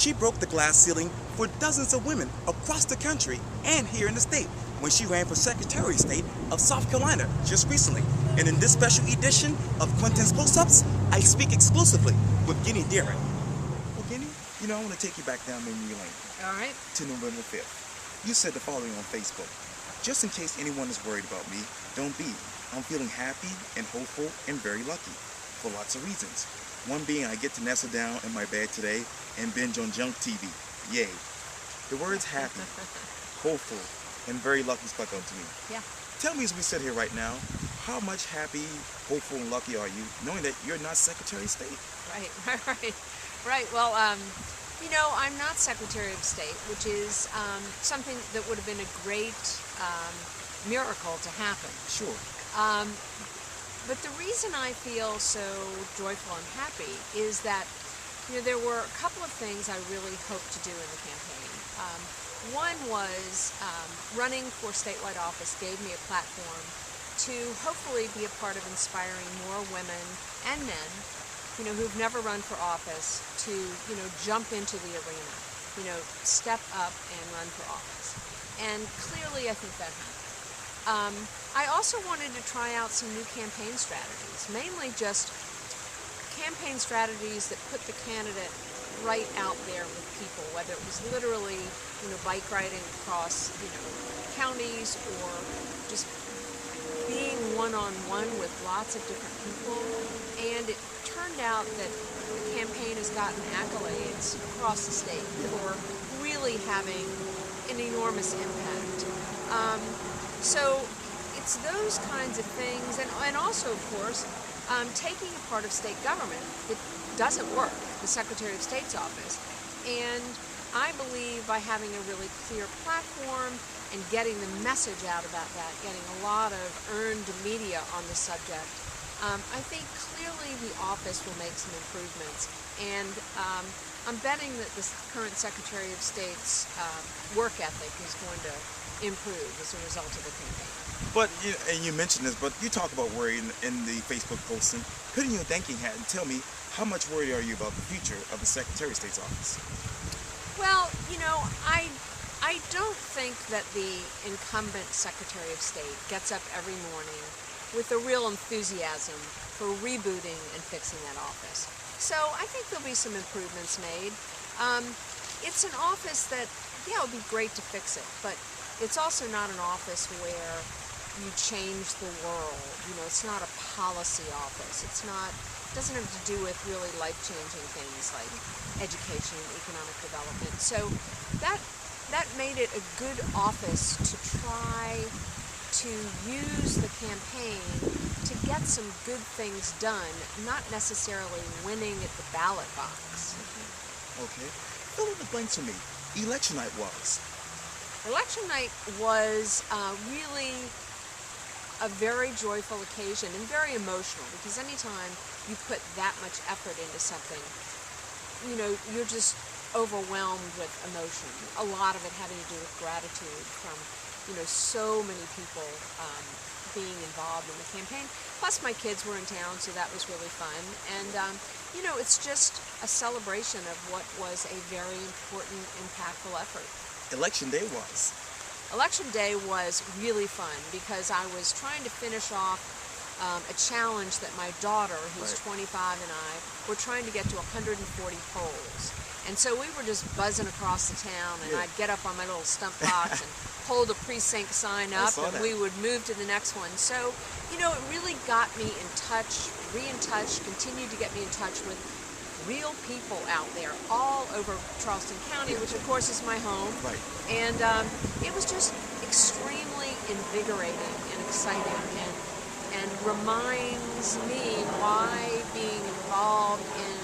She broke the glass ceiling for dozens of women across the country and here in the state when she ran for Secretary of State of South Carolina just recently. And in this special edition of Quintin's Close-Ups, I speak exclusively with Ginny Deerin. Well, Ginny, I want to take you back down memory lane. All right. To November 5th. You said the following on Facebook. Just in case anyone is worried about me, don't be. I'm feeling happy and hopeful and very lucky for lots of reasons. One being I get to nestle down in my bed today and binge on junk TV. Yay. The words happy, hopeful, and very lucky stuck out to me. Yeah. Tell me as we sit here right now, how much happy, hopeful, and lucky are you knowing that you're not Secretary of State? Right. Well, I'm not Secretary of State, which is something that would have been a great miracle to happen. Sure. But the reason I feel so joyful and happy is that, there were a couple of things I really hoped to do in the campaign. One was running for statewide office gave me a platform to hopefully be a part of inspiring more women and men, who've never run for office to, jump into the arena, step up and run for office. And clearly I think that happened. I also wanted to try out some new campaign strategies, mainly just campaign strategies that put the candidate right out there with people, whether it was literally, bike riding across, counties, or just being one-on-one with lots of different people. And it turned out that the campaign has gotten accolades across the state for really having an enormous impact. So it's those kinds of things, and also, of course, taking a part of state government that doesn't work, the Secretary of State's office. And I believe by having a really clear platform and getting the message out about that, getting a lot of earned media on the subject, I think clearly the office will make some improvements. And I'm betting that the current Secretary of State's work ethic is going to improve as a result of the campaign. But, and you mentioned this, but you talk about worry in the Facebook posting. Put in your thinking hat and tell me, how much worried are you about the future of the Secretary of State's office? Well, I don't think that the incumbent Secretary of State gets up every morning with a real enthusiasm for rebooting and fixing that office. So I think there'll be some improvements made. It's an office that, it would be great to fix it, but it's also not an office where you change the world. It's not a policy office. It doesn't have to do with really life-changing things like education and economic development. So that made it a good office to try to use the campaign to get some good things done, not necessarily winning at the ballot box. Okay. Fill in the blanks for me. Election night was? Election night was really a very joyful occasion and very emotional, because anytime you put that much effort into something, you're just overwhelmed with emotion. A lot of it having to do with gratitude from, so many people being involved in the campaign. Plus my kids were in town, so that was really fun. And, it's just a celebration of what was a very important, impactful effort. Election day was? Election day was really fun because I was trying to finish off a challenge that my daughter, who's 25, and I were trying to get to 140 polls. And so we were just buzzing across the town, and I'd get up on my little stump box and hold a precinct sign up, and we would move to the next one. So, it really got me in touch, continued to get me in touch with real people out there all over Charleston County, which of course is my home. Right. And it was just extremely invigorating and exciting, and reminds me why being involved in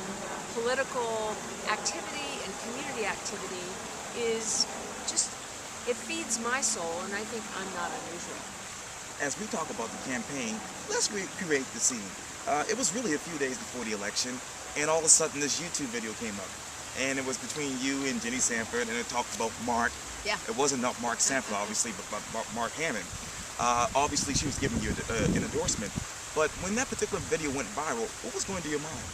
political activity and community activity is just, it feeds my soul, and I think I'm not unusual. As we talk about the campaign, let's recreate the scene. It was really a few days before the election, and all of a sudden this YouTube video came up. And it was between you and Jenny Sanford, and it talked about Mark. Yeah. It wasn't not Mark Sanford, obviously, but Mark Hammond. Obviously, she was giving you an endorsement. But when that particular video went viral, what was going through your mind?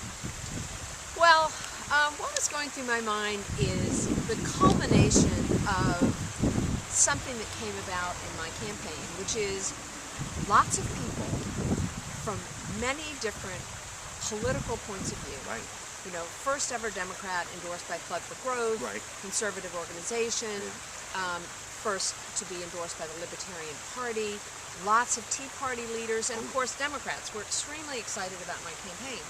Well, What was going through my mind is the culmination of something that came about in my campaign, which is lots of people from many different political points of view. Right. You know, first ever Democrat endorsed by Flood for Growth, Right. conservative organization, first to be endorsed by the Libertarian Party, lots of Tea Party leaders, and of course Democrats were extremely excited about my campaign.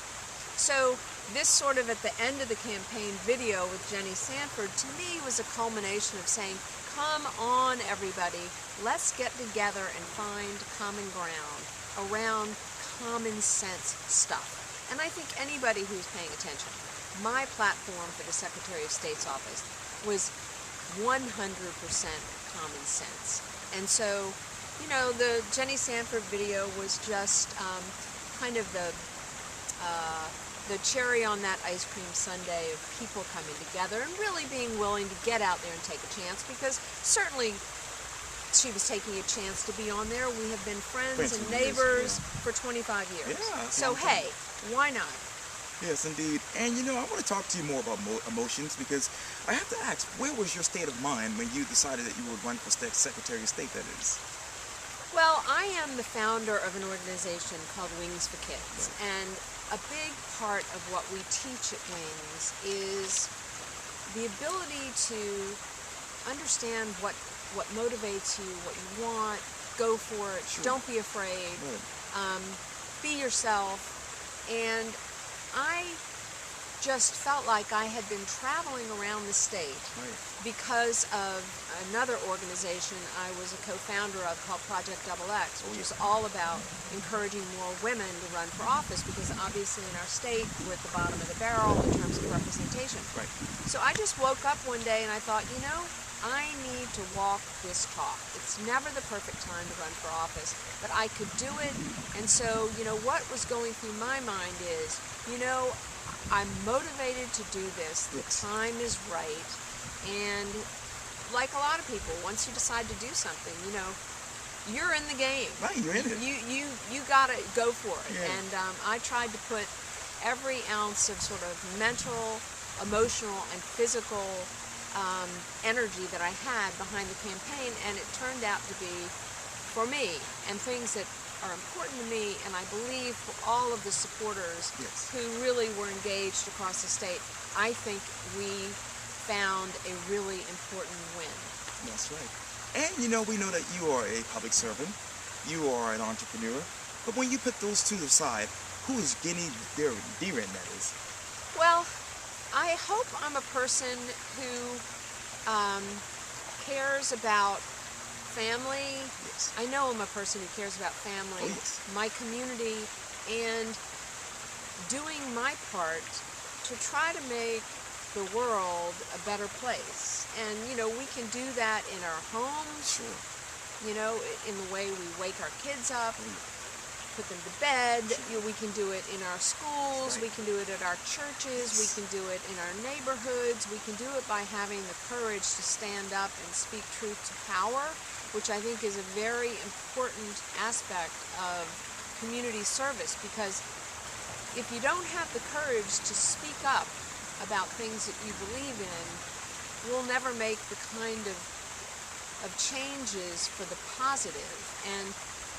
So this sort of at the end of the campaign video with Jenny Sanford, to me, was a culmination of saying, come on everybody, let's get together and find common ground around common sense stuff. And I think anybody who's paying attention, my platform for the Secretary of State's office was 100% common sense. And so, you know, the Jenny Sanford video was just kind of the cherry on that ice cream sundae of people coming together and really being willing to get out there and take a chance, because certainly she was taking a chance to be on there. We have been friends and neighbors for 25 years. Yeah, so hey, why not? Yes, indeed. And you know, I want to talk to you more about emotions, because I have to ask, where was your state of mind when you decided that you would run for Secretary of State, that is? Well, I am the founder of an organization called Wings for Kids, and a big part of what we teach at Wings is the ability to understand what motivates you, what you want, go for it, don't be afraid, be yourself. And I just felt like I had been traveling around the state because of another organization I was a co-founder of called Project XX, which is all about encouraging more women to run for office, because obviously in our state we're at the bottom of the barrel in terms of representation. So I just woke up one day and I thought, you know, I need to walk this talk. It's never the perfect time to run for office, but I could do it. And so, you know, what was going through my mind is, you know, I'm motivated to do this. The time is right. And like a lot of people, once you decide to do something, you know, you're in the game. Right, you're in it. You got to go for it. Yeah. And I tried to put every ounce of sort of mental, emotional, and physical energy that I had behind the campaign, and it turned out to be, for me, and things that are important to me, and I believe for all of the supporters who really were engaged across the state, I think we found a really important win. That's right. And you know, we know that you are a public servant, you are an entrepreneur, but when you put those two aside, who is Ginny Deerin, that is? Well, I hope I'm a person who cares about family. I know I'm a person who cares about family, my community, and doing my part to try to make the world a better place. And, you know, we can do that in our homes, you know, in the way we wake our kids up, put them to bed. You know, we can do it in our schools, we can do it at our churches, we can do it in our neighborhoods, we can do it by having the courage to stand up and speak truth to power, which I think is a very important aspect of community service, because if you don't have the courage to speak up about things that you believe in, you'll never make the kind of changes for the positive. And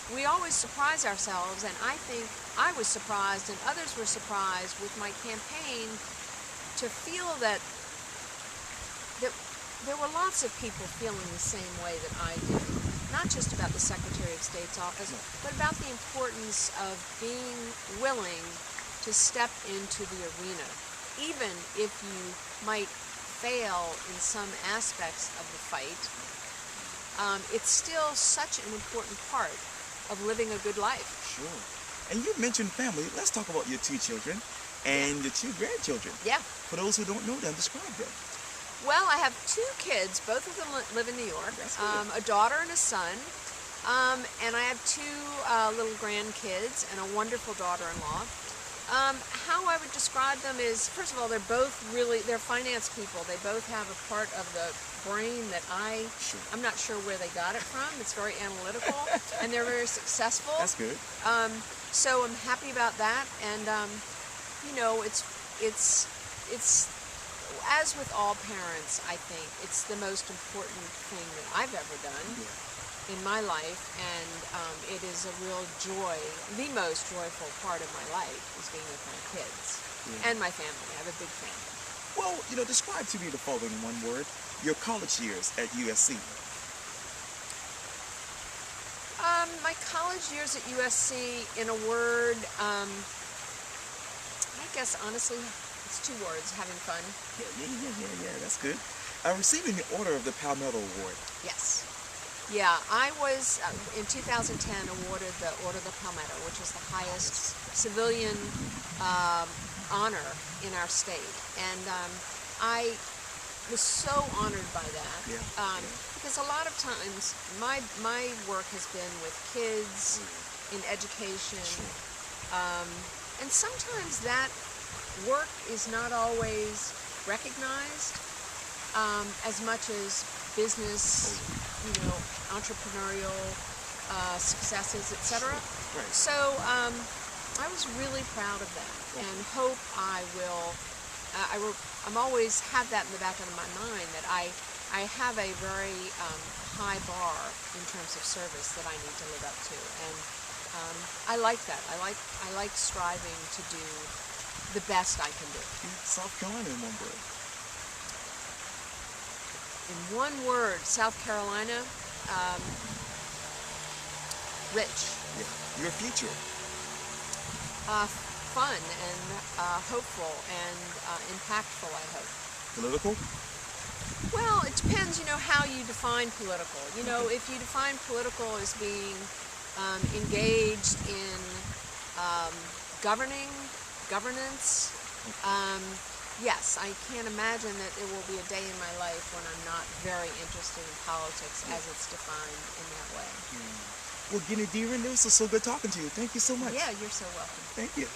we always surprise ourselves, and I think I was surprised and others were surprised with my campaign to feel that there were lots of people feeling the same way that I did, not just about the Secretary of State's office, but about the importance of being willing to step into the arena, even if you might fail in some aspects of the fight. It's still such an important part of living a good life. Sure. And you mentioned family. Let's talk about your 2 children and your 2 grandchildren. Yeah. For those who don't know them, describe them. Well, I have 2 kids. Both of them live in New York. A daughter and a son. And I have 2 little grandkids and a wonderful daughter-in-law. How I would describe them is, first of all, they're finance people. They both have a part of the brain that I'm not sure where they got it from. It's very analytical, and they're very successful. That's good. So I'm happy about that, and you know, it's it's as with all parents, I think it's the most important thing that I've ever done Yeah. in my life, and it is a real joy. The most joyful part of my life is being with my kids Yeah. and my family. I have a big family. Well, describe to me the following one word: your college years at USC. My college years at USC, in a word, I guess honestly, it's two words: having fun. Yeah. That's good. Receiving the Order of the Palmetto Award. Yes. Yeah, I was in 2010 awarded the Order of the Palmetto, which is the highest civilian honor in our state, and I was so honored by that. Yeah. Because a lot of times my work has been with kids in education, and sometimes that work is not always recognized as much as business, entrepreneurial successes, etc. Right. So I was really proud of that, and hope I'm always have that in the back of my mind, that I have a very high bar in terms of service that I need to live up to, and I like that. I like striving to do the best I can do. South Carolina in one word. In one word, South Carolina, rich. Yeah. Your future. Fun and hopeful and impactful, I hope. Political. Well, it depends, how you define political. If you define political as being engaged in governance, yes, I can't imagine that there will be a day in my life when I'm not very interested in politics as it's defined in that way. Well, Ginny Deerin, it was so good talking to you. Thank you so much. Yeah, you're so welcome. Thank you.